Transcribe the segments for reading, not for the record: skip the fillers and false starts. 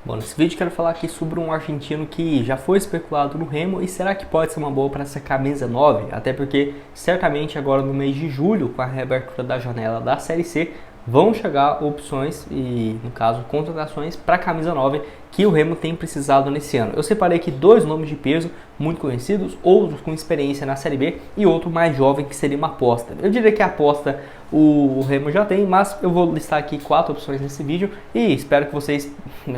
Bom, nesse vídeo quero falar aqui sobre um argentino que já foi especulado no Remo e será que pode ser uma boa para essa camisa 9? Até porque certamente agora no mês de julho, com a reabertura da janela da Série C, vão chegar opções e, no caso, contratações para a camisa 9 que o Remo tem precisado nesse ano. Eu separei aqui dois nomes de peso muito conhecidos, outros com experiência na Série B e outro mais jovem que seria uma aposta. Eu diria que a aposta o Remo já tem, mas eu vou listar aqui 4 opções nesse vídeo e espero que vocês,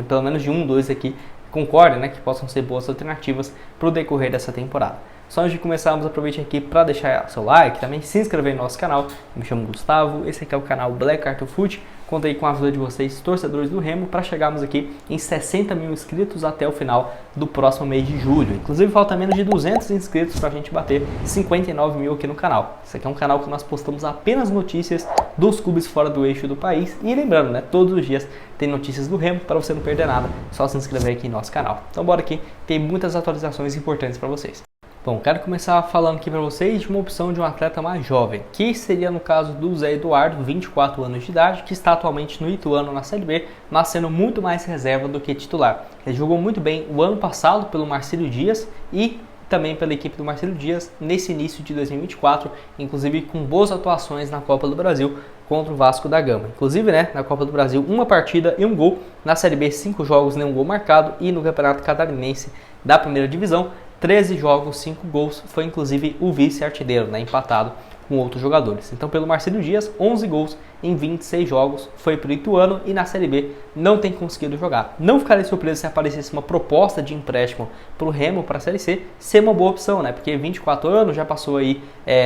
pelo menos de 2 aqui, concordem, né, que possam ser boas alternativas para o decorrer dessa temporada. Só antes de começarmos, aproveite aqui para deixar seu like, também se inscrever no nosso canal. Eu me chamo Gustavo, esse aqui é o canal Black Art of Foot. Conto aí com a ajuda de vocês, torcedores do Remo, para chegarmos aqui em 60 mil inscritos até o final do próximo mês de julho. Inclusive, falta menos de 200 inscritos para a gente bater 59 mil aqui no canal. Esse aqui é um canal que nós postamos apenas notícias dos clubes fora do eixo do país. E lembrando, né, todos os dias tem notícias do Remo, para você não perder nada, só se inscrever aqui no nosso canal. Então bora aqui, tem muitas atualizações importantes para vocês. Bom, quero começar falando aqui para vocês de uma opção de um atleta mais jovem, que seria no caso do Zé Eduardo, 24 anos de idade, que está atualmente no Ituano na Série B, mas sendo muito mais reserva do que titular. Ele jogou muito bem o ano passado pelo Marcílio Dias e também pela equipe do Marcílio Dias nesse início de 2024, inclusive com boas atuações na Copa do Brasil contra o Vasco da Gama. Inclusive, né, na Copa do Brasil, uma partida e um gol, na Série B 5 jogos, nenhum gol marcado, e no Campeonato Catarinense da primeira divisão, 13 jogos, 5 gols, foi inclusive o vice-artilheiro, né, empatado com outros jogadores. Então, pelo Marcílio Dias, 11 gols em 26 jogos, foi para o Ituano e na Série B não tem conseguido jogar. Não ficaria surpreso se aparecesse uma proposta de empréstimo para o Remo para a Série C, ser uma boa opção, né? Porque 24 anos, já passou aí,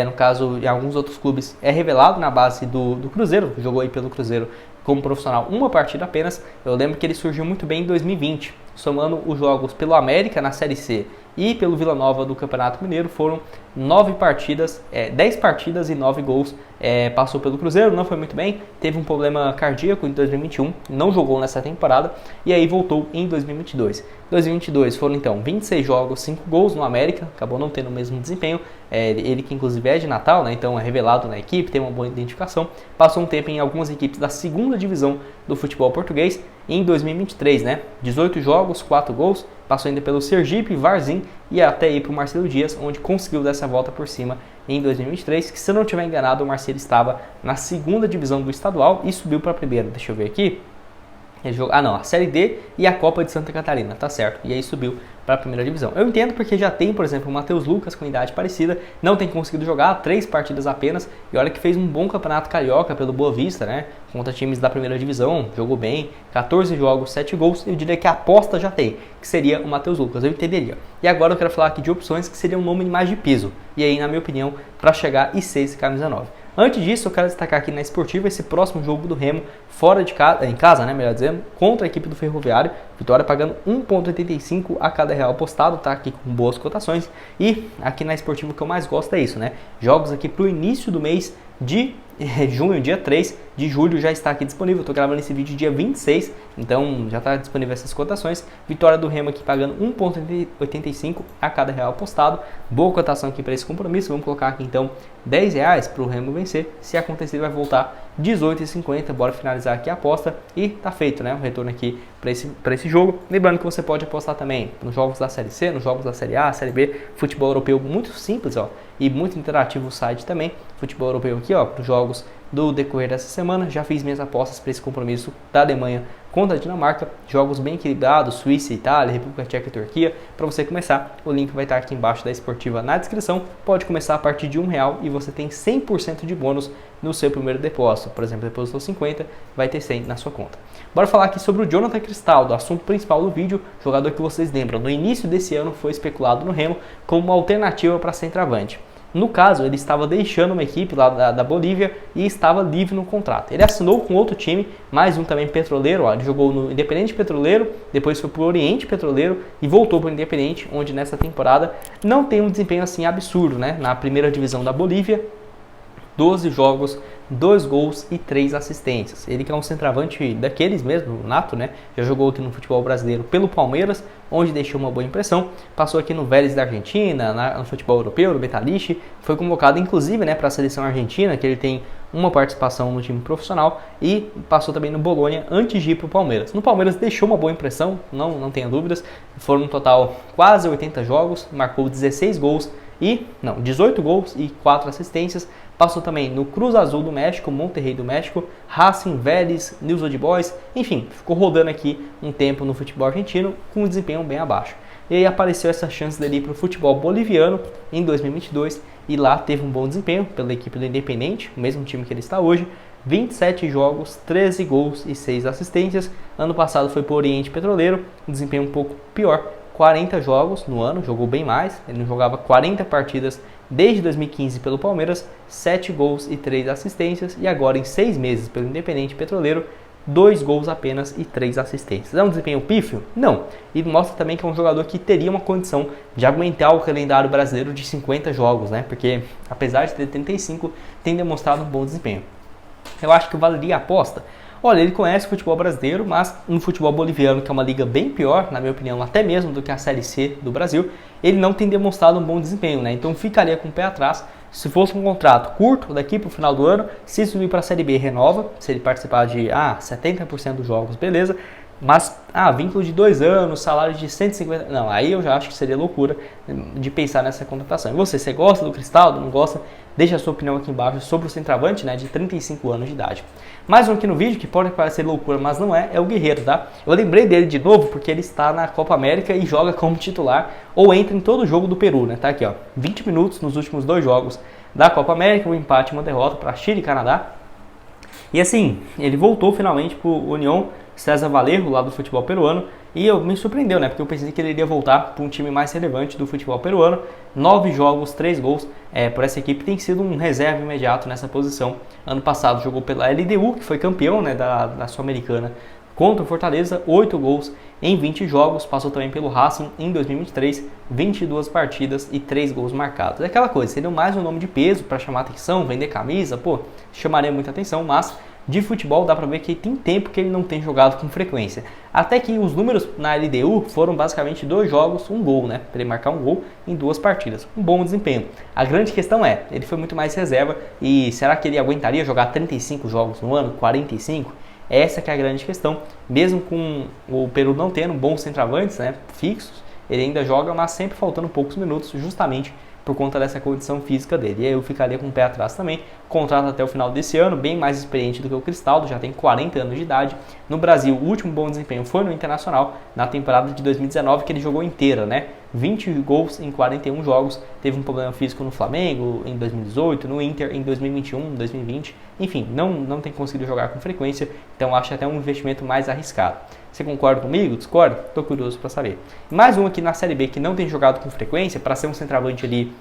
no caso, em alguns outros clubes, é revelado na base do Cruzeiro, jogou aí pelo Cruzeiro como profissional uma partida apenas. Eu lembro que ele surgiu muito bem em 2020, somando os jogos pelo América na Série C e pelo Vila Nova do Campeonato Mineiro, foram 9 partidas, 10 partidas e 9 gols. Passou pelo Cruzeiro, não foi muito bem, teve um problema cardíaco em 2021, não jogou nessa temporada e aí voltou em 2022. 2022 foram então 26 jogos, 5 gols no América, acabou não tendo o mesmo desempenho, ele que inclusive é de Natal, né, então é revelado na equipe, tem uma boa identificação, passou um tempo em algumas equipes da segunda divisão do futebol português. Em 2023, né, 18 jogos, 4 gols, passou ainda pelo Sergipe, Varzim e até ir para o Marcílio Dias, onde conseguiu dar essa volta por cima em 2023, que se eu não estiver enganado, o Marcílio estava na segunda divisão do estadual e subiu para a primeira. Deixa eu ver aqui. A Série D e a Copa de Santa Catarina, tá certo. E aí subiu para a primeira divisão. Eu entendo porque já tem, por exemplo, o Matheus Lucas com idade parecida, não tem conseguido jogar, 3 partidas apenas, e olha que fez um bom campeonato carioca pelo Boa Vista, né? Contra times da primeira divisão, jogou bem, 14 jogos, 7 gols, eu diria que a aposta já tem, que seria o Matheus Lucas, eu entenderia. E agora eu quero falar aqui de opções que seriam um nome mais de peso, e aí, na minha opinião, para chegar e ser esse camisa 9. Antes disso, eu quero destacar aqui na Esportiva esse próximo jogo do Remo fora de casa, em casa, né, melhor dizendo, contra a equipe do Ferroviário. Vitória pagando 1,85 a cada real apostado, tá aqui com boas cotações. E aqui na Esportiva o que eu mais gosto é isso, né? Jogos aqui para o início do mês de junho, dia 3 de julho já está aqui disponível. Estou gravando esse vídeo dia 26, então já está disponível essas cotações. Vitória do Remo aqui pagando 1,85 a cada real apostado. Boa cotação aqui para esse compromisso. Vamos colocar aqui então R$10 para o Remo vencer. Se acontecer, vai voltar R$18,50. Bora finalizar aqui a aposta e tá feito, né? O retorno aqui para esse jogo. Lembrando que você pode apostar também nos jogos da Série C, nos jogos da Série A, Série B, futebol europeu muito simples, ó, e muito interativo o site também. Futebol europeu aqui, ó, para os jogos do decorrer dessa semana. Já fiz minhas apostas para esse compromisso da Alemanha contra a Dinamarca, jogos bem equilibrados, Suíça, Itália, República Tcheca e Turquia. Para você começar, o link vai estar aqui embaixo da Esportiva na descrição. Pode começar a partir de R$1 e você tem 100% de bônus no seu primeiro depósito. Por exemplo, depositou 50, vai ter 100 na sua conta. Bora falar aqui sobre o Jonathan Cristaldo, assunto principal do vídeo, jogador que vocês lembram, no início desse ano foi especulado no Remo como uma alternativa para centroavante. No caso, ele estava deixando uma equipe lá da Bolívia e estava livre no contrato. Ele assinou com outro time, mais um também petroleiro, ó, ele jogou no Independente Petroleiro, depois foi para o Oriente Petroleiro e voltou para o Independente, onde nessa temporada não tem um desempenho assim absurdo, né? Na primeira divisão da Bolívia, 12 jogos, 2 gols e 3 assistências. Ele que é um centroavante daqueles mesmo, nato, né? Já jogou aqui no futebol brasileiro pelo Palmeiras, onde deixou uma boa impressão. Passou aqui no Vélez da Argentina, no futebol europeu, no Betalixi. Foi convocado inclusive, né, para a seleção argentina, que ele tem uma participação no time profissional e passou também no Bolonha antes de ir para o Palmeiras. No Palmeiras deixou uma boa impressão, não tenha dúvidas, foram no total quase 80 jogos, marcou 18 gols e 4 assistências. Passou também no Cruz Azul do México, Monterrey do México, Racing, Vélez, News Old Boys, enfim, ficou rodando aqui um tempo no futebol argentino com um desempenho bem abaixo. E aí apareceu essa chance dele ir para o futebol boliviano em 2022 e lá teve um bom desempenho pela equipe do Independente, o mesmo time que ele está hoje, 27 jogos, 13 gols e 6 assistências. Ano passado foi para o Oriente Petroleiro, um desempenho um pouco pior, 40 jogos no ano, jogou bem mais, ele não jogava 40 partidas desde 2015 pelo Palmeiras, 7 gols e 3 assistências, e agora em 6 meses pelo Independente Petroleiro, 2 gols apenas e 3 assistências. É um desempenho pífio? Não. E mostra também que é um jogador que teria uma condição de aguentar o calendário brasileiro de 50 jogos, né? Porque apesar de ter 35, tem demonstrado um bom desempenho. Eu acho que valeria a aposta. Olha, ele conhece o futebol brasileiro, mas no futebol boliviano, que é uma liga bem pior, na minha opinião, até mesmo do que a Série C do Brasil, ele não tem demonstrado um bom desempenho, né? Então ficaria com o pé atrás. Se fosse um contrato curto daqui para o final do ano, se subir para a Série B, renova. Se ele participar de 70% dos jogos, beleza. Mas, vínculo de 2 anos, salário de 150... Não, aí eu já acho que seria loucura de pensar nessa contratação. E você gosta do Cristaldo, não gosta? Deixa a sua opinião aqui embaixo sobre o centroavante, né, de 35 anos de idade. Mais um aqui no vídeo, que pode parecer loucura, mas não é, é o Guerreiro, tá? Eu lembrei dele de novo porque ele está na Copa América e joga como titular, ou entra em todo jogo do Peru, né? Tá aqui, ó, 20 minutos nos últimos 2 jogos da Copa América, um empate e uma derrota para Chile e Canadá. E assim, ele voltou finalmente para o União César Valerro, lá do futebol peruano, e me surpreendeu, né? Porque eu pensei que ele iria voltar para um time mais relevante do futebol peruano. 9 jogos, 3 gols. Por essa equipe tem sido um reserva imediato nessa posição. Ano passado jogou pela LDU, que foi campeão, né, da Sul-Americana, contra o Fortaleza, 8 gols em 20 jogos. Passou também pelo Racing em 2023, 22 partidas e 3 gols marcados. É aquela coisa, seria mais um nome de peso para chamar atenção, vender camisa, chamaria muita atenção, mas de futebol dá pra ver que tem tempo que ele não tem jogado com frequência. Até que os números na LDU foram basicamente 2 jogos, 1 gol, né? Pra ele marcar 1 gol em 2 partidas. Um bom desempenho. A grande questão é, ele foi muito mais reserva e será que ele aguentaria jogar 35 jogos no ano, 45? Essa que é a grande questão. Mesmo com o Peru não tendo bons centroavantes, né, fixos, ele ainda joga, mas sempre faltando poucos minutos, justamente por conta dessa condição física dele. E aí eu ficaria com o pé atrás também. Contrato até o final desse ano, bem mais experiente do que o Cristaldo, já tem 40 anos de idade. No Brasil, o último bom desempenho foi no Internacional, na temporada de 2019, que ele jogou inteira, né? 20 gols em 41 jogos, teve um problema físico no Flamengo em 2018, no Inter em 2021, 2020, enfim, não tem conseguido jogar com frequência, então acho até um investimento mais arriscado. Você concorda comigo? Discorda? Tô curioso para saber. Mais um aqui na Série B que não tem jogado com frequência, para ser um centroavante ali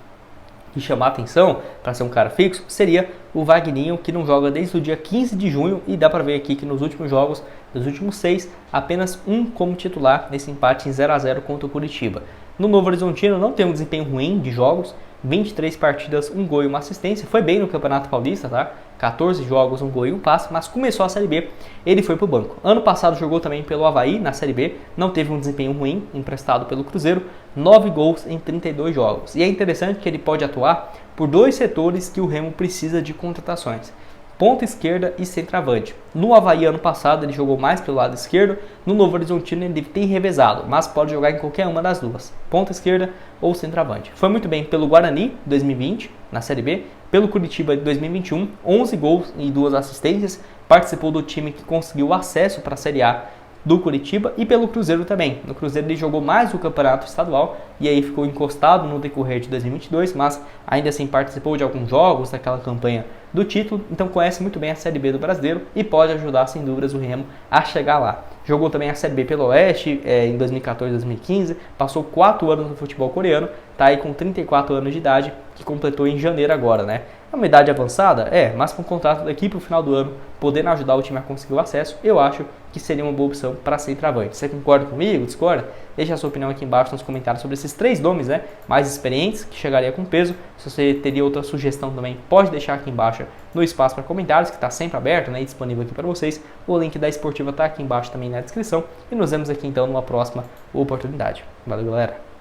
que chamar atenção, para ser um cara fixo, seria o Vagninho, que não joga desde o dia 15 de junho e dá para ver aqui que nos últimos jogos, dos últimos 6, apenas um como titular nesse empate em 0-0 contra o Curitiba. No Novo Horizontino não tem um desempenho ruim de jogos, 23 partidas, 1 gol e 1 assistência, foi bem no Campeonato Paulista, tá? 14 jogos, 1 gol e 1 passe, mas começou a Série B, ele foi pro banco. Ano passado jogou também pelo Avaí na Série B, não teve um desempenho ruim, emprestado pelo Cruzeiro, 9 gols em 32 jogos. E é interessante que ele pode atuar por 2 setores que o Remo precisa de contratações: ponta esquerda e centroavante. No Avaí ano passado ele jogou mais pelo lado esquerdo, no Novo Horizontino ele tem revezado, mas pode jogar em qualquer uma das duas, ponta esquerda ou centroavante. Foi muito bem pelo Guarani 2020 na Série B, pelo Curitiba de 2021, 11 gols e 2 assistências, participou do time que conseguiu acesso para a Série A do Curitiba, e pelo Cruzeiro também. No Cruzeiro ele jogou mais o campeonato estadual e aí ficou encostado no decorrer de 2022, mas ainda assim participou de alguns jogos daquela campanha do título, então conhece muito bem a Série B do Brasileiro e pode ajudar sem dúvidas o Remo a chegar lá. Jogou também a Série B pelo Oeste em 2014 e 2015, passou 4 anos no futebol coreano, tá aí com 34 anos de idade, que completou em janeiro agora, né? É uma idade avançada? Mas com o contrato daqui para o final do ano, podendo ajudar o time a conseguir o acesso, eu acho que seria uma boa opção para centroavante. Você concorda comigo? Discorda? Deixa a sua opinião aqui embaixo nos comentários sobre esses 3 nomes, né, mais experientes, que chegaria com peso. Se você teria outra sugestão também, pode deixar aqui embaixo no espaço para comentários, que está sempre aberto, né, e disponível aqui para vocês. O link da Esportiva está aqui embaixo também na descrição. E nos vemos aqui então numa próxima oportunidade. Valeu, galera!